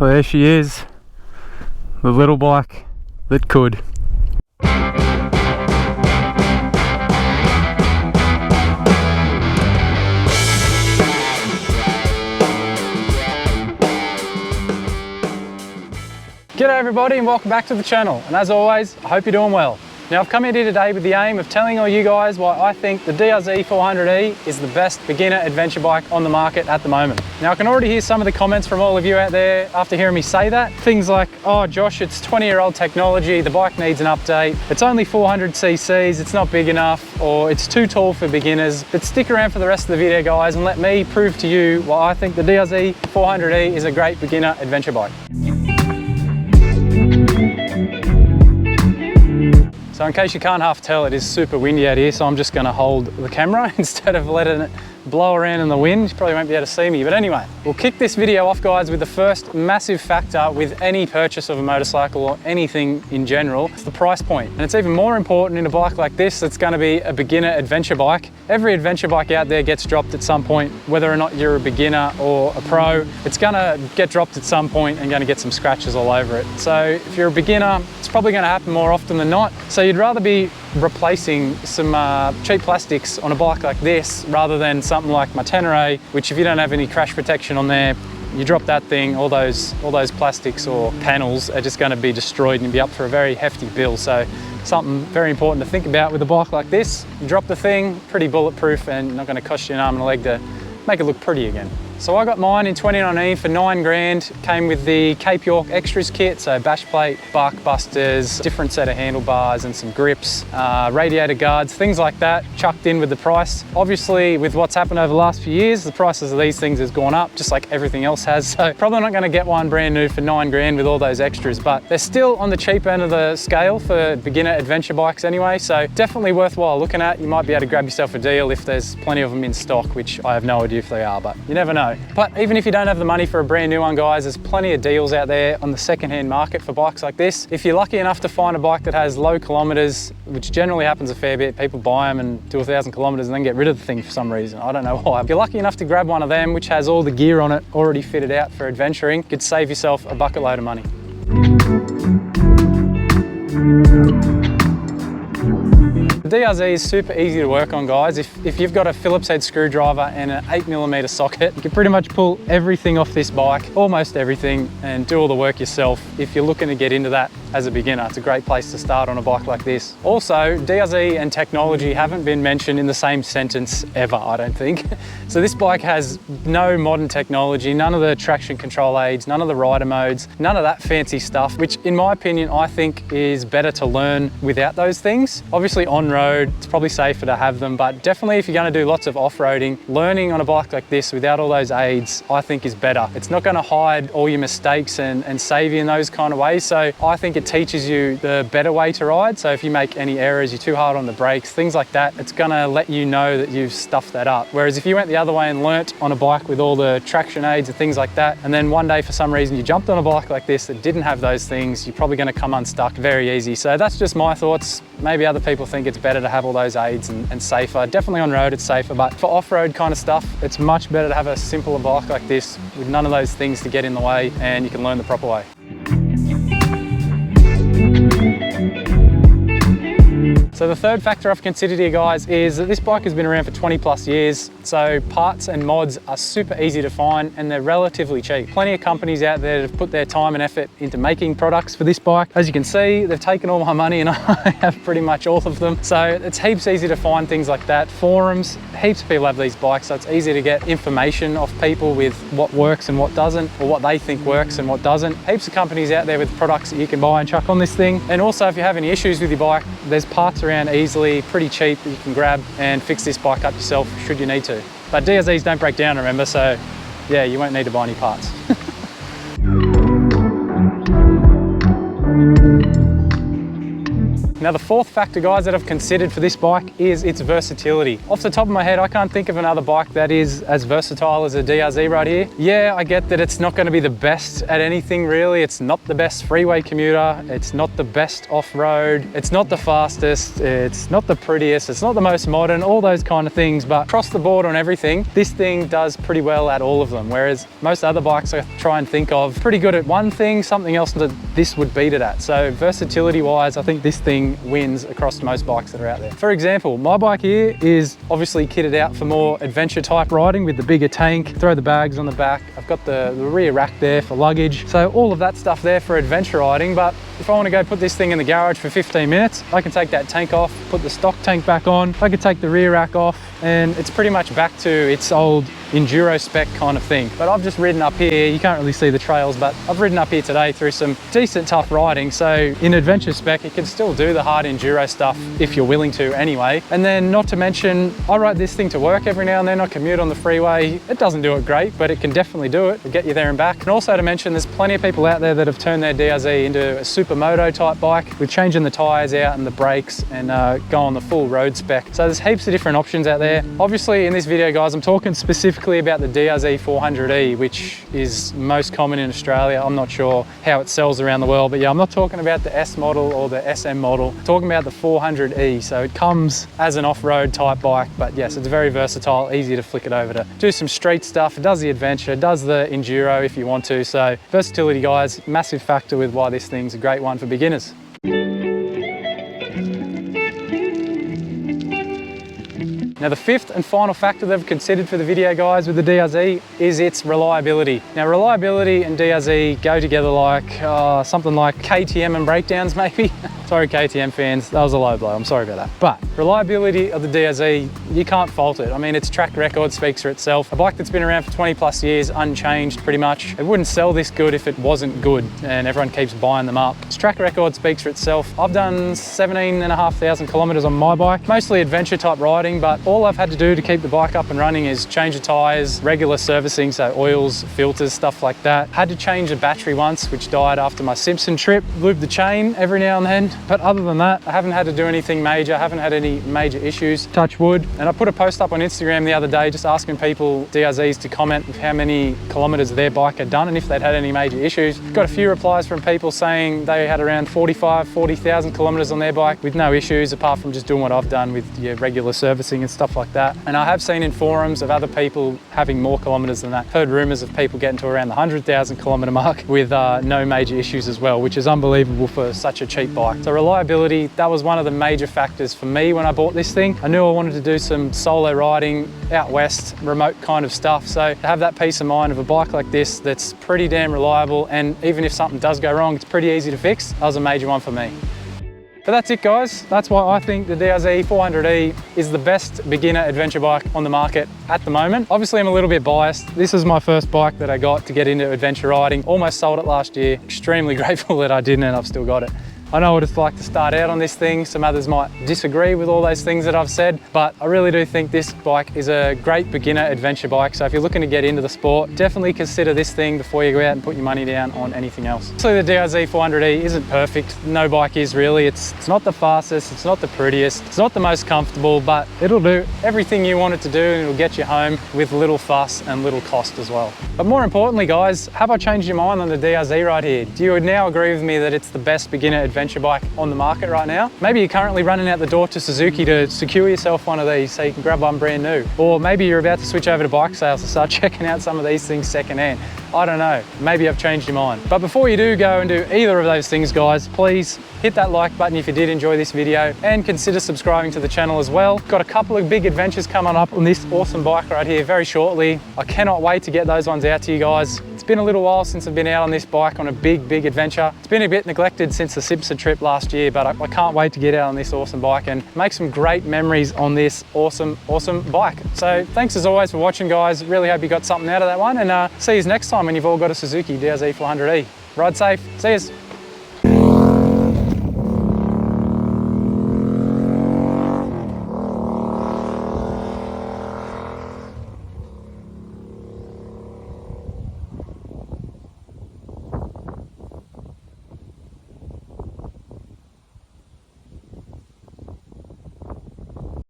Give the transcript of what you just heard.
Well, there she is, the little bike that could. G'day everybody and welcome back to the channel, and as always I hope you're doing well. Now I've come here today with the aim of telling all you guys why I think the DRZ400E is the best beginner adventure bike on the market at the moment. Now I can already hear some of the comments from all of you out there after hearing me say that. Things like, oh Josh, it's 20-year-old technology, the bike needs an update, it's only 400 cc's, it's not big enough, or it's too tall for beginners. But stick around for the rest of the video guys and let me prove to you why I think the DRZ400E is a great beginner adventure bike. So in case you can't half tell, it is super windy out here, so I'm just going to hold the camera instead of letting it blow around in the wind. You probably won't be able to see me, but anyway, we'll kick this video off guys with the first massive factor with any purchase of a motorcycle or anything in general. It's the price point, and it's even more important in a bike like this that's going to be a beginner adventure bike. Every adventure bike out there gets dropped at some point, whether or not you're a beginner or a pro. It's going to get dropped at some point and going to get some scratches all over it. So if you're a beginner, it's probably going to happen more often than not. So you'd rather be replacing some cheap plastics on a bike like this rather than something like my Tenere, which if you don't have any crash protection on there, you drop that thing, all those plastics or panels are just going to be destroyed and be up for a very hefty bill. So something very important to think about with a bike like this. You drop the thing, pretty bulletproof and not going to cost you an arm and a leg to make it look pretty again. So I got mine in 2019 for 9 grand. Came with the Cape York extras kit, so bash plate, bark busters, different set of handlebars and some grips, radiator guards, things like that, chucked in with the price. Obviously, with what's happened over the last few years, the prices of these things has gone up, just like everything else has. So probably not gonna get one brand new for 9 grand with all those extras, but they're still on the cheap end of the scale for beginner adventure bikes anyway, so definitely worthwhile looking at. You might be able to grab yourself a deal if there's plenty of them in stock, which I have no idea if they are, but you never know. But even if you don't have the money for a brand new one guys, there's plenty of deals out there on the second-hand market for bikes like this. If you're lucky enough to find a bike that has low kilometers, which generally happens a fair bit, people buy them and do 1,000 kilometers and then get rid of the thing for some reason. I don't know why. If you're lucky enough to grab one of them, which has all the gear on it already fitted out for adventuring, you could save yourself a bucket load of money. The DRZ is super easy to work on guys. If you've got a Phillips head screwdriver and an 8mm socket, you can pretty much pull everything off this bike, almost everything, and do all the work yourself. If you're looking to get into that as a beginner, it's a great place to start on a bike like this. Also, DRZ and technology haven't been mentioned in the same sentence ever, I don't think. So this bike has no modern technology, none of the traction control aids, none of the rider modes, none of that fancy stuff, which in my opinion, I think is better to learn without those things. Obviously on road, it's probably safer to have them, but definitely if you're going to do lots of off-roading, learning on a bike like this without all those aids, I think is better. It's not going to hide all your mistakes and save you in those kind of ways. So I think it teaches you the better way to ride. So if you make any errors, you're too hard on the brakes, things like that, it's going to let you know that you've stuffed that up. Whereas if you went the other way and learnt on a bike with all the traction aids and things like that, and then one day for some reason you jumped on a bike like this that didn't have those things, you're probably going to come unstuck very easy. So that's just my thoughts. Maybe other people think it's better to have all those aids and safer. Definitely on road it's safer, but for off-road kind of stuff, it's much better to have a simpler bike like this with none of those things to get in the way, and you can learn the proper way. So the third factor I've considered here guys is that this bike has been around for 20 plus years, so parts and mods are super easy to find and they're relatively cheap. Plenty of companies out there that have put their time and effort into making products for this bike. As you can see, they've taken all my money and I have pretty much all of them. So it's heaps easy to find things like that. Forums, heaps of people have these bikes, so it's easy to get information off people with what works and what doesn't, or what they think works and what doesn't. Heaps of companies out there with products that you can buy and chuck on this thing. And also if you have any issues with your bike, there's parts around easily, pretty cheap, that you can grab and fix this bike up yourself should you need to. But DRZs don't break down, remember, so yeah, you won't need to buy any parts. Now the fourth factor, guys, that I've considered for this bike is its versatility. Off the top of my head, I can't think of another bike that is as versatile as a DRZ right here. Yeah, I get that it's not going to be the best at anything really. It's not the best freeway commuter. It's not the best off-road. It's not the fastest. It's not the prettiest. It's not the most modern, all those kind of things. But across the board on everything, this thing does pretty well at all of them. Whereas most other bikes I try and think of pretty good at one thing, something else that this would beat it at. So versatility wise, I think this thing wins across most bikes that are out there. For example, my bike here is obviously kitted out for more adventure type riding with the bigger tank, throw the bags on the back. I've got the rear rack there for luggage. So all of that stuff there for adventure riding. But if I want to go put this thing in the garage for 15 minutes, I can take that tank off, put the stock tank back on, I can take the rear rack off, and it's pretty much back to its old enduro spec kind of thing. But I've just ridden up here, you can't really see the trails, but I've ridden up here today through some decent tough riding. So in adventure spec, you can still do the hard enduro stuff if you're willing to anyway. And then not to mention, I ride this thing to work every now and then. I commute on the freeway. It doesn't do it great, but it can definitely do it. It'll get you there and back. And also to mention, there's plenty of people out there that have turned their DRZ into a supermoto type bike with changing the tires out and the brakes and go on the full road spec. So there's heaps of different options out there. Obviously in this video, guys, I'm talking specifically about the DRZ400E, which is most common in Australia. I'm not sure how it sells around the world, but yeah, I'm not talking about the S model or the SM model. I'm talking about the 400E. So it comes as an off-road type bike, but yes, it's very versatile, easy to flick it over to do some street stuff. It does the adventure, does the enduro if you want to. So versatility, guys, massive factor with why this thing's a great one for beginners. Now the fifth and final factor that I've considered for the video, guys, with the DRZ is its reliability. Now reliability and DRZ go together like something like KTM and breakdowns maybe. Sorry KTM fans, that was a low blow, I'm sorry about that. But reliability of the DRZ, you can't fault it. I mean, its track record speaks for itself. A bike that's been around for 20 plus years, unchanged pretty much. It wouldn't sell this good if it wasn't good, and everyone keeps buying them up. Its track record speaks for itself. I've done 17,500 kilometers on my bike, mostly adventure type riding, but all I've had to do to keep the bike up and running is change the tires, regular servicing, so oils, filters, stuff like that. Had to change the battery once, which died after my Simpson trip. Lube the chain every now and then, but other than that, I haven't had to do anything major. I haven't had any major issues, touch wood. And I put a post up on Instagram the other day just asking people, DRZs, to comment with how many kilometers their bike had done and if they'd had any major issues. Got a few replies from people saying they had around 40,000 kilometers on their bike with no issues, apart from just doing what I've done with your regular servicing and stuff like that. And I have seen in forums of other people having more kilometers than that. Heard rumors of people getting to around the 100,000 kilometer mark with no major issues as well, which is unbelievable for such a cheap bike. So reliability, that was one of the major factors for me when I bought this thing. I knew I wanted to do some solo riding out west, remote kind of stuff. So to have that peace of mind of a bike like this that's pretty damn reliable, and even if something does go wrong, it's pretty easy to fix, that was a major one for me. But that's it, guys. That's why I think the DRZ400E is the best beginner adventure bike on the market at the moment. Obviously, I'm a little bit biased. This is my first bike that I got to get into adventure riding. Almost sold it last year. Extremely grateful that I didn't, and I've still got it. I know what it's like to start out on this thing. Some others might disagree with all those things that I've said, but I really do think this bike is a great beginner adventure bike. So if you're looking to get into the sport, definitely consider this thing before you go out and put your money down on anything else. So the DRZ400E isn't perfect. No bike is really. It's not the fastest, it's not the prettiest, it's not the most comfortable, but it'll do everything you want it to do, and it'll get you home with little fuss and little cost as well. But more importantly, guys, have I changed your mind on the DRZ right here? Do you now agree with me that it's the best beginner adventure bike on the market right now? Maybe you're currently running out the door to Suzuki to secure yourself one of these so you can grab one brand new. Or maybe you're about to switch over to bike sales and start checking out some of these things secondhand. I don't know, maybe I've changed your mind. But before you do go and do either of those things, guys, please hit that like button if you did enjoy this video, and consider subscribing to the channel as well. Got a couple of big adventures coming up on this awesome bike right here very shortly. I cannot wait to get those ones out to you guys. It's been a little while since I've been out on this bike on a big adventure. It's been a bit neglected since the Simpson trip last year, but I can't wait to get out on this awesome bike and make some great memories on this awesome bike. So thanks as always for watching, guys. Really hope you got something out of that one, and see you next time when you've all got a Suzuki DRZ400E. Ride safe. See yous.